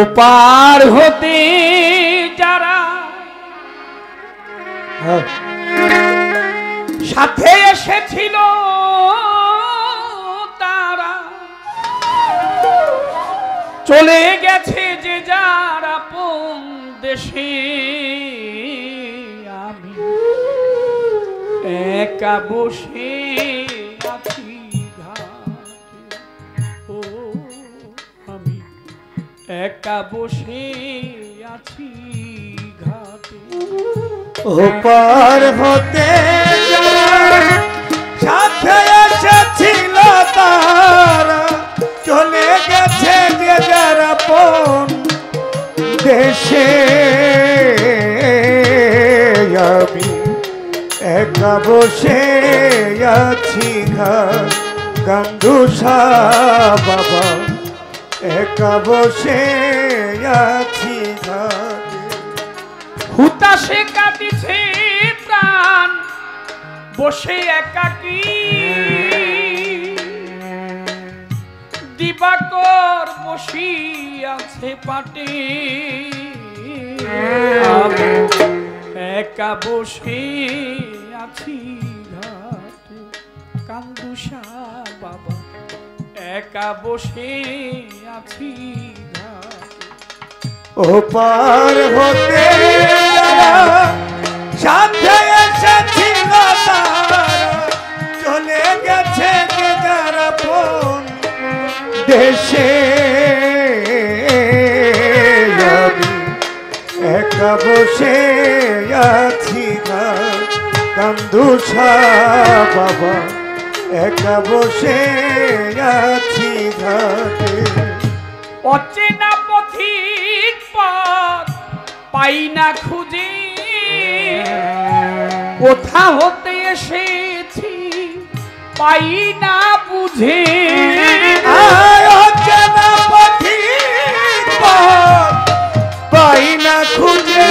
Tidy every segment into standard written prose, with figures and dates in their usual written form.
ওপার হতে যারা সাথে এসেছিল তারা চলে গেছে যে যার আপন দেশে। আমি একা বসে আছি ঘাটে, ও আমি একা বসে আছি ঘাটে। ওপার হতে সাথে এসেছিল তারা চলে গেছে যে যার আপন দেশে। আমি একা বসে আছি গান্ধুসা বাবা, একা বসে আছি হুতাশে কাটিছে প্রাণ বসে একাকী। দিবাকর বসি আছে পাটে, আমি একা বসে আছি ঘাটে। কান্দুসা বাবা, একা বসে আছি ঘাটে। ওপার হতে সাথে এসেছিল তারা চলে গেছে যে যার আপন দেশে। আমি একা বসে আছি কান্দুসা বাবা, একা বসে আছি ঘাটে। অচেনা পথিক পথ পাই না খুঁজে, কোথা হতে এসেছি পাই না বুঝে। অচেনা পথিক পথ পাই না খুঁজে,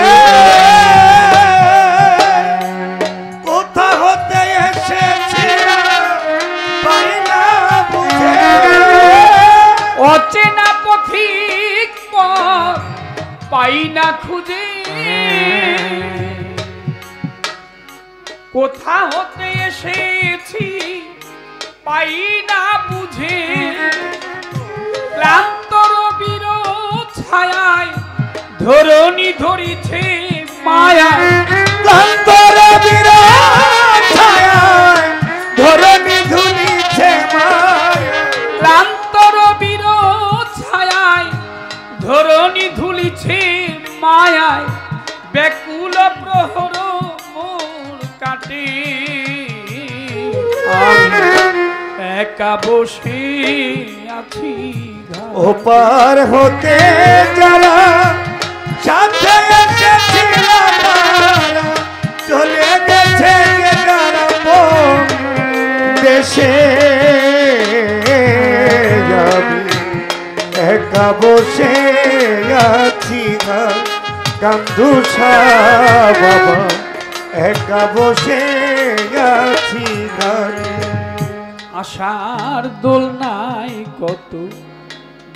কোথা হতে এসেছি পাই না বুঝে। অচেনা পথিক পথ পাই না খুঁজে, কোথা হতে এসেছি পাই না বুঝে। ক্লান্ত রবির ছায়ায় ধরণী ধরিছে মায়া, ক্লান্ত রবির ছায়ায় ধরণী ধরিছে মায়া। ক্লান্ত রবির ছায়ায় ধরণী ধুলিছে মায়ায়। ব্যাকুল প্রহর মোর কাটে, আমি একা বসে আছি ঘাটে। ওপার হতে যারা সাথে এসেছিল তারা চলে গেছে যে যার আপন দেশে। আমি একা বসে আছি কান্দুসা বাবা, একা বসে আছি ঘাটে। আশার দোলনায় কত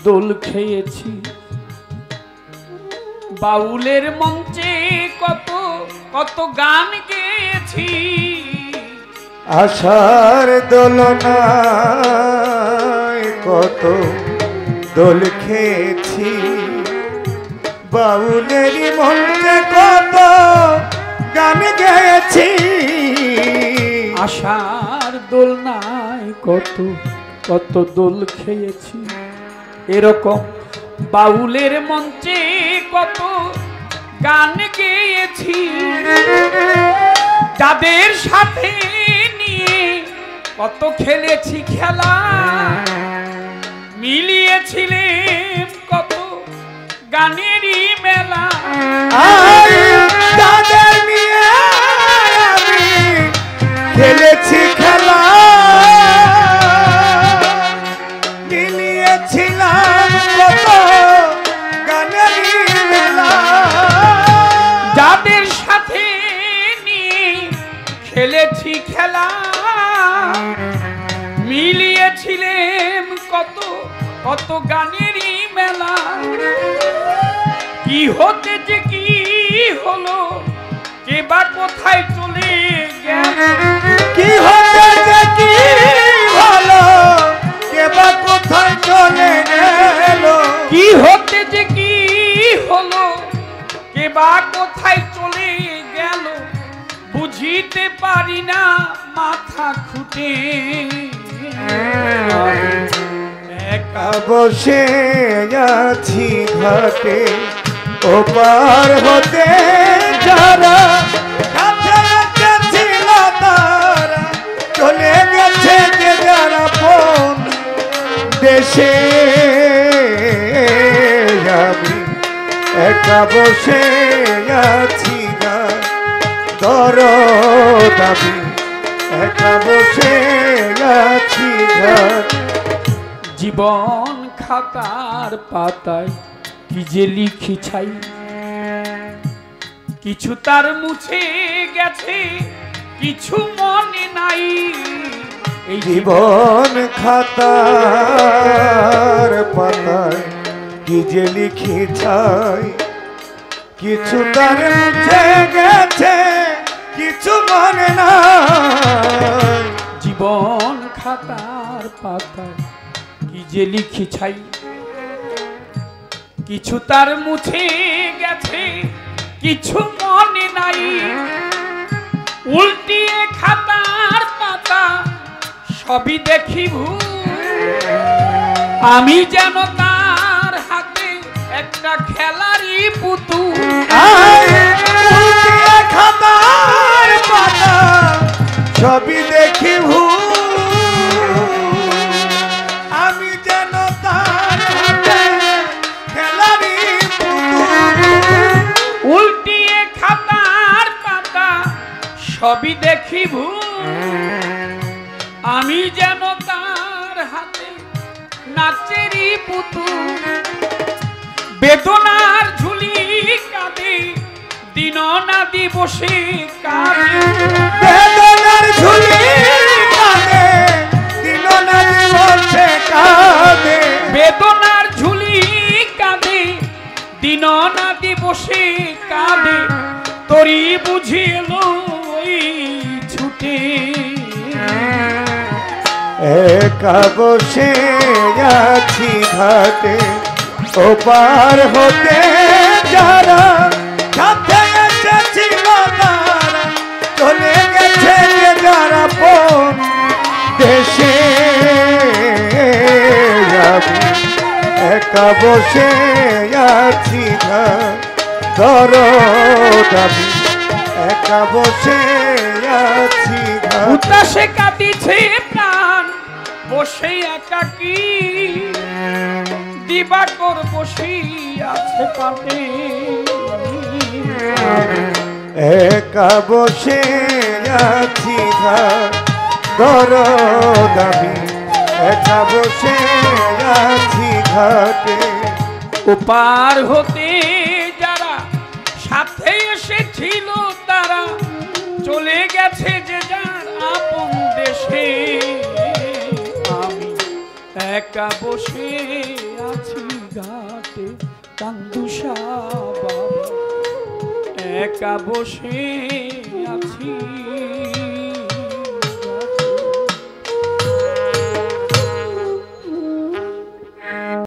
দোল খেয়েছি, বাউলের মঞ্চে কত কত গান গেয়েছি। আশার দোলনায় কত দোল খেয়েছি, বাউলের মঞ্চে কত গান গেয়েছি। আশার দোলনায় কত কত দোল খেয়েছি, এরকম বাউলের মঞ্চে কত গান গেয়েছি। যাদের সাথে নিয়ে কত খেলেছি খেলা, মিলিয়েছিলেন কত গানেরই মেলা। তাদের নিয়ে আমি খেলেছি খেলা, মিলিয়েছিলাম কত গানেরই মেলা। যাদের সাথে নিয়ে খেলেছি খেলা, মিলিয়েছিলেন কত কত গানেরই মেলা। কি হতে যে কি হলো, কে বা কোথায় চলে গেল, কি হতে যে কি হলো, কে বা কোথায় চলে গেল, কি হতে যে কি হলো, কে বা কোথায় চলে গেল, বুঝিতে পারি না মাথা খুঁটে। একা বসে আছি ঘাটে, ওপার হতে যারা কাছে ছিল তারা চলে গেছে যে যারা কোন দেশে। আমি একা বসে আছি গা দরদ, আমি একা বসে আছি গা। জীবন খাতার পাতায় কি যে লিখি ছাই, কিছু তার মুছে গেছে, কিছু মনে নাই। এই জীবন খাতার পাতায় কি যে লিখি ছাই, কিছু তার মুছে গেছে, কিছু মনে নাই। জীবন খাতার পাতায় কি যে লিখি ছাই, কিছু তার মুছে গেছে, কিছু মনে নাই। উল্টিয়ে খাতার পাতা সবই দেখি ভুল, আমি যেন তার হাতে একটা খেলারই পুতুল। উল্টিয়ে খাতার পাতা সবই দেখি ভুল, আমি যেন তার হাতে খেলারই পুতুল। উল্টিয়ে খাতার পাতা সবই দেখি ভুল, আমি যেন তার হাতে নাচেরই পুতুল। বেদনার ঝুলি কাঁদে দিন না দিবসে কাঁদে, বেদনার ঝুলি কাঁদে দিন না দিবসে কাঁদে, বেদনার ঝুলি কাঁদে দিন না দিবসে কাঁদে। তোরই বুঝি এলো ওই ছুটে। একা বসে আছি ঘাটে, ওপার হতে যারা সাথে এসেছিল তারা চলে গেছে যে যারা কোন দেশে। আমি একা বসে আছি দরদ, আমি একা বসে আছি উতাসে কাটিছে প্রাণ বসে একাকী, দিবাকর বসে আছে পাতে। একা বসে আছি দরদ, আমি একা বসে আছি ঘাটে। ওপার হতে যারা সাথে এসেছিল তারা চলে গেছে যে যার আপন দেশে। আমি একা বসে আছি ঘাটে কান্দুসা বাবা, একা বসে আছি।